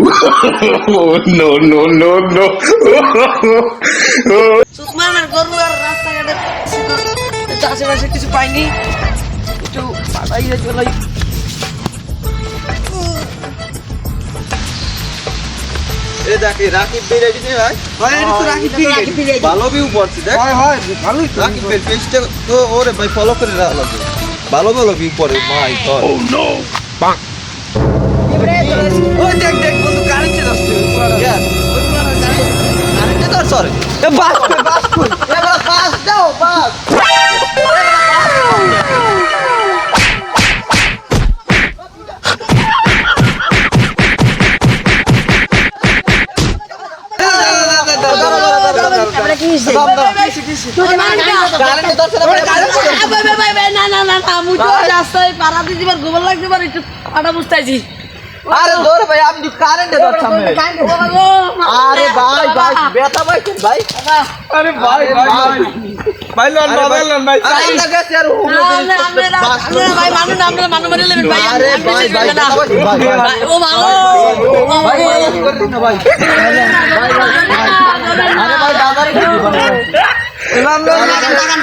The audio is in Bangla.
Oh, no, no, no, no. সুতমানের গরু আর রাস্তাঘাটে আশেপাশে কিছু পাইনি, একটু পাড়াইয়ে চলাই। এ দেখি রাকিব ভাই রেডি নেই ভাই? হয় এটা তো রাখি দিয়ে ভালো ভিউ পড়ছে দেখ। হয় হয় ভালোই তো। রাকিব ভাই পেজটা তো ওরে ভাই ফলো করে রাখা লাগবে। ভালো ভালো ভিউ পড়ে মাই গড। Oh, no. Bonk. ওই দেখ দেখ বন্ধু কারেন্টে আসছে কারেন্টে তো সরে। এ বাস কই এবার বাস দাও বাস আরে দৌড় ভাই আমি কারেন্টে ধরছাম রে। আরে ভাই ভাই বেটা ভাই ভাই। আরে ভাই ভাই ভাই লন ভাই লন ভাই। আরে লাগা স্যার হুমে আরে ভাই ভাই ভাই ও ভালো ভাই করে দিন ভাই। আরে ভাই দাদারে কি দিবা? লাগান